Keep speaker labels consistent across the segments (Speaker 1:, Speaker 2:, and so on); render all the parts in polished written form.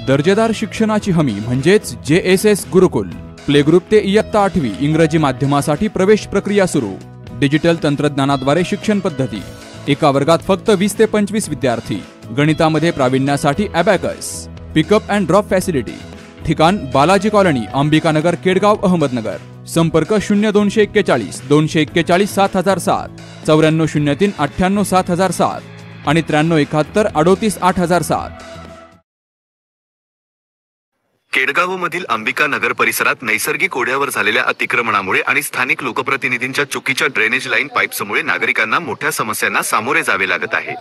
Speaker 1: दर्जेदार शिक्षणाची हमी म्हणजेच JSS गुरुकुल। प्ले ग्रुप ते इयत्ता 8वी इंग्रजी माध्यमासाठी प्रवेश प्रक्रिया सुरू। डिजिटल तंत्रज्ञानाद्वारे शिक्षण पद्धती। एका वर्गात फक्त 20 ते 25 विद्यार्थी। गणितामध्ये प्रावीण्यासाठी abacus. Pickup and drop facility. ठिकाण बालाजी कॉलनी, अंबिकानगर, केडगाव, अहमदनगर। संपर्क 0241 241 7007, 9403 98 7007 आणि 9371 38 8007।
Speaker 2: केडगावमधील अंबिका नगर परिसरात नैसर्गिक ओढ्यावर झालेल्या अतिक्रमणामुळे आणि स्थानिक लोकप्रतिनिधींच्या चुकीच्या ड्रेनेज लाईन पाईप्समुळे नागरिकांना मोठ्या समस्यांना सामोरे जावे लागत आहे।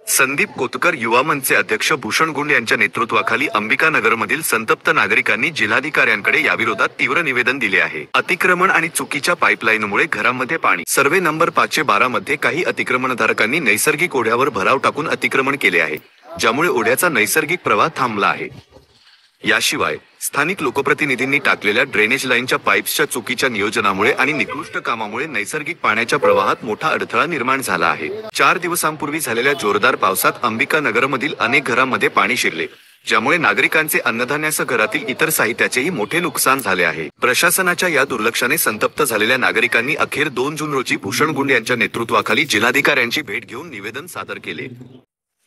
Speaker 2: संदीप कोतकर युवा मंचचे अध्यक्ष भूषण गुंड यांच्या नेतृत्वाखाली अंबिका नगरमधील संतप्त नागरिकांनी जिल्हाधिकाऱ्यांकडे याविरोधात तीव्र निवेदन दिले आहे। अतिक्रमण आणि चुकीच्या पाईपलाईनमुळे घरामध्ये पाणी। सर्वे नंबर 512 मध्ये काही अतिक्रमणधारकांनी नैसर्गिक ओढ्यावर भराव टाकून अतिक्रमण केले आहे, ज्यामुळे ओढ्याचा नैसर्गिक प्रवाह थांबला आहे। याशिवाय स्थानिक लोकप्रतिनिधींनी टाकलेल्या ड्रेनेज लाईनच्या पाईप्सच्या चुकीच्या नियोजनामुळे आणि निकृष्ट कामामुळे नैसर्गिक पाण्याच्या प्रवाहात मोठा अडथळा निर्माण झाला आहे। 4 दिवसांपूर्वी झालेल्या जोरदार पावसात अंबिका नगरमधील अनेक घरांमध्ये पाणी शिरले, ज्यामुळे नागरिकांचे अन्नधान्यासह घरातील इतर साहित्याचेही मोठे नुकसान झाले आहे। प्रशासनाच्या या दुर्लक्षाने संतप्त झालेल्या नागरिकांनी अखेर 2 जून रोजी भूषण गुंड यांच्या नेतृत्वाखाली जिल्हाधिकाऱ्यांची भेट घेऊन निवेदन सादर केले।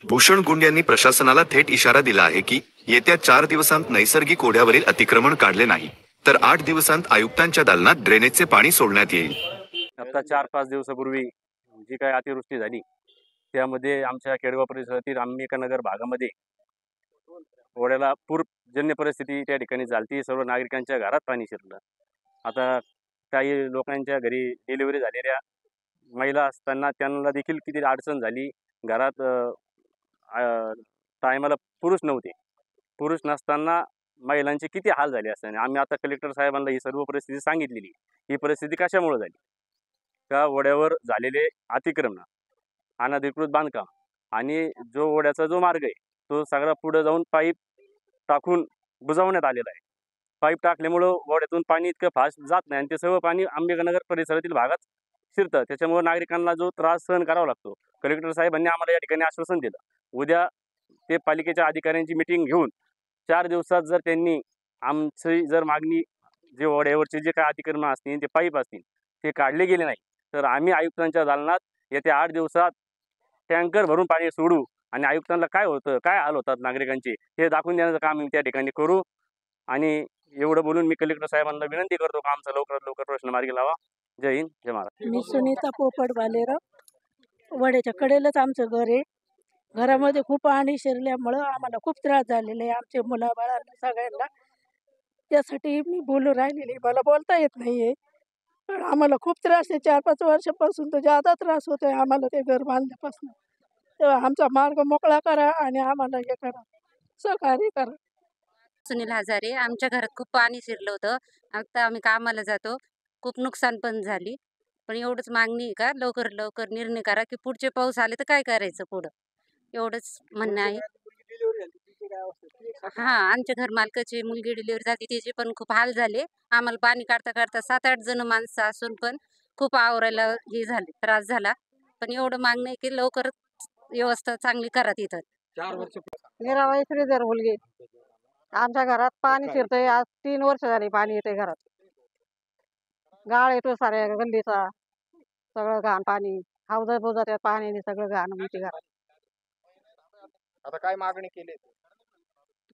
Speaker 2: भूषण गुंड यांनी प्रशासनाला थेट इशारा दिला आहे की येत्या 4 दिवसांत नैसर्गिक ओढ्यावरील अतिक्रमण काढले नाही तर 8 दिवसांत आयुक्तांच्या दालनात ड्रेनेजचे पाणी सोडण्यात येईल।
Speaker 3: आता 4-5 दिवसापूर्वी जी काही अतिवृष्टी झाली त्यामध्ये आमच्या केडगाव परिसरातील अंबिकानगर भागामध्ये ओढ्याला पूरजन्य परिस्थिती त्या ठिकाणी झाली। सर्व नागरिकांच्या घरात पाणी शिरलं। आता काही लोकांच्या घरी डिलिव्हरी झालेल्या महिला असताना त्यांना देखील किती अडचण झाली। घरात टायमाला पुरुष नव्हते। पुरुष नसताना महिलांचे किती हाल झाले असताना आम्ही आता कलेक्टर साहेबांना ही सर्व परिस्थिती सांगितलेली। ही परिस्थिती कशामुळे झाली का ओढ्यावर झालेले अतिक्रमण, अनधिकृत बांधकाम आणि जो ओढ्याचा जो मार्ग आहे तो सगळा पुढे जाऊन पाईप टाकून बुजवण्यात आलेला आहे। पाईप टाकल्यामुळं ओढ्यातून पाणी इतकं फास्ट जात नाही आणि ते सर्व पाणी अंबिकानगर परिसरातील भागात शिरतं। त्याच्यामुळे नागरिकांना जो त्रास सहन करावा लागतो। कलेक्टर साहेबांनी आम्हाला या ठिकाणी आश्वासन दिलं, उद्या ते पालिकेच्या अधिकाऱ्यांची मीटिंग घेऊन 4 दिवसात जर त्यांनी आमची जर मागणी जे ओढ्यावरचे जे काय अतिक्रमण असतील ते पाईप असतील ते काढले गेले नाही तर आम्ही आयुक्तांच्या दालनात येत्या 8 दिवसात टँकर भरून पाणी सोडू आणि आयुक्तांना काय होतं, काय हाल होतात नागरिकांचे हे दाखवून देण्याचं काम आम्ही त्या ठिकाणी करू। आणि एवढं बोलून मी कलेक्टर साहेबांना विनंती करतो का आमचा लवकरात लवकर प्रश्न मार्गी लावा। जय हिंद, जय महाराष्ट्र।
Speaker 4: मी सुनीता पोपट बालेराव, वड्याच्या कडेलाच आमचं घर आहे। घरामध्ये खूप पाणी शिरल्यामुळं आम्हाला खूप त्रास झालेला आहे, आमच्या मुलाबाळांना सगळ्यांना। त्यासाठी मी बोलू राहिलेली, मला बोलता येत नाही आहे पण आम्हाला खूप त्रास आहे। 4-5 वर्षापासून तर जादा त्रास होतोय आम्हाला ते घर बांधल्यापासून। तेव्हा आमचा मार्ग मोकळा करा आणि आम्हाला हे करा, सहकार्य करा।
Speaker 5: सुनील हजारे, आमच्या घरात खूप पाणी शिरलं होतं। आता आम्ही कामाला जातो, खूप नुकसान पण झाली। पण एवढंच मागणी आहे का लवकर लवकर निर्णय करा की पुढचे पाऊस आले तर काय करायचं पुढं, एवढंच म्हणणं आहे। आमच्या घर मालकाची मुलगी डिलिव्हरी झाली, त्याचे पण खूप हाल झाले। आम्हाला पाणी काढता काढता 7-8 जण माणसं असून पण खूप आवरायला हे झाले, त्रास झाला। पण एवढं मागणं आहे की लवकरच व्यवस्था चांगली करा तिथं।
Speaker 6: मीराबाई श्रीधर मुलगी, आमच्या घरात पाणी शिरतंय। आज 3 वर्ष झाली पाणी येते घरात। गाळ येतो साऱ्या गल्लीचा, सगळं घाण पाणी हौदा बोजा त्या पाण्याने सगळं घाण होते घरात।
Speaker 7: आता काय मागणी केली?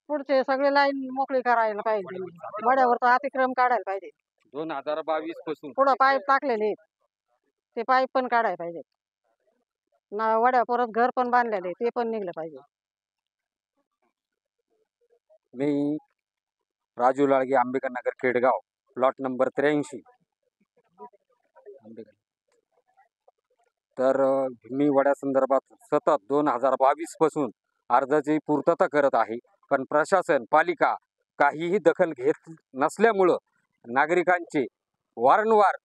Speaker 6: पुढचे सगळे लाईन मोकळी करायला पाहिजे, वड्यावरचं अतिक्रम काढायला पाहिजे।
Speaker 7: 2022 पासून
Speaker 6: पुढं पाईप टाकलेले आहेत ते पाईप पण काढायला पाहिजे ना। वड्या परत घर पण बांधलेले ते पण निघलं पाहिजे।
Speaker 3: मी राजू लाळगे, अंबिकानगर, केडगाव, प्लॉट नंबर 83। तर मी वड्या संदर्भात सतत 2022 पासून अर्जाची पूर्तता करत आहे, पण प्रशासन पालिका काहीही दखल घेत नसल्यामुळं नागरिकांचे वारंवार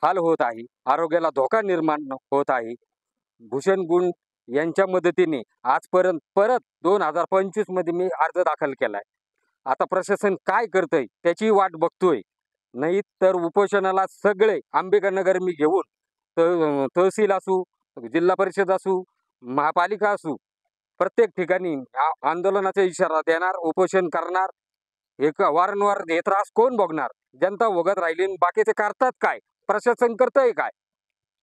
Speaker 3: हाल होत आहे, आरोग्याला धोका निर्माण होत आहे। भूषण गुंड यांच्या मदतीने आजपर्यंत परत 2025 मध्ये मी अर्ज दाखल केलाय। आता प्रशासन काय करतंय त्याची वाट बघतोय, नाही तर उपोषणाला सगळे अंबिकानगर मी घेऊन तहसील असू, जिल्हा परिषद असू, महापालिका असू
Speaker 7: प्रत्येक ठिकाणी आंदोलनाचा इशारा देणार, उपोषण करणार. एक वारंवार हे त्रास कोण बघणार? जनता भोगत राहिली आणि बाकीचे करतात काय? प्रशासन करतंय काय?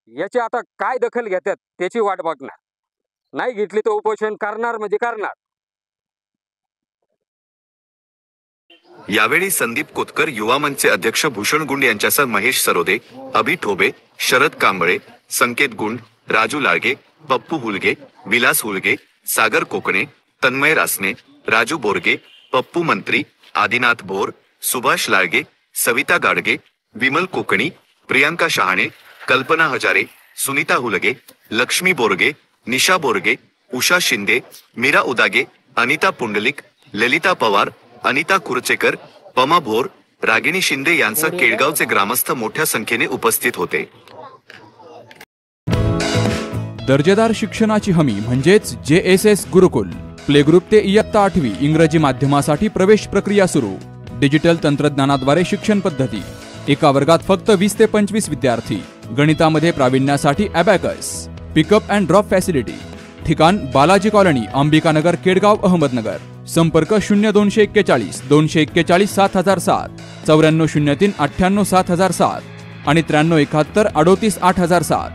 Speaker 7: याची आता काय दखल घेतात त्याची वाट बघणार. नाही घेतली तर उपोषण करणार म्हणजे करणार.
Speaker 2: यावेळी संदीप कोतकर, युवा मंचचे अध्यक्ष भूषण गुंड यांच्यासह महेश सरोदे, अभि ठोबे, शरद कांबळे, संकेत गुंड, राजू लाळगे, पप्पू हुलगे, विलास हुलगे, सागर कोकणे, तन्मय रासने, राजू बोरगे, पप्पू मंत्री, आदिनाथ भोर, सुभाष लाळगे, सविता गाडगे, विमल कोकणी, प्रियांका शहाणे, कल्पना हजारे, सुनीता हुलगे, लक्ष्मी बोरगे, निशा बोरगे, उषा शिंदे, मीरा उदागे, अनिता पुंडलिक, ललिता पवार, अनिता कुरचेकर, पमा भोर, रागिणी शिंदे यांसह केळगावचे ग्रामस्थ मोठ्या संख्येने उपस्थित होते.
Speaker 1: दर्जेदार शिक्षणाची हमी म्हणजेच JSS गुरुकुल. प्ले ग्रुप ते इयत्ता 8वी इंग्रजी माध्यमासाठी प्रवेश प्रक्रिया सुरू. डिजिटल तंत्रज्ञानाद्वारे शिक्षण पद्धती. एका वर्गात फक्त 20 ते 25 विद्यार्थी. गणितामध्ये प्रावीण्यासाठी abacus. Pickup and drop facility. ठिकाण बालाजी कॉलनी, अंबिकानगर, केडगाव, अहमदनगर. संपर्क 0241 241 7007, 9403 98 7007 आणि 9371 38 8007.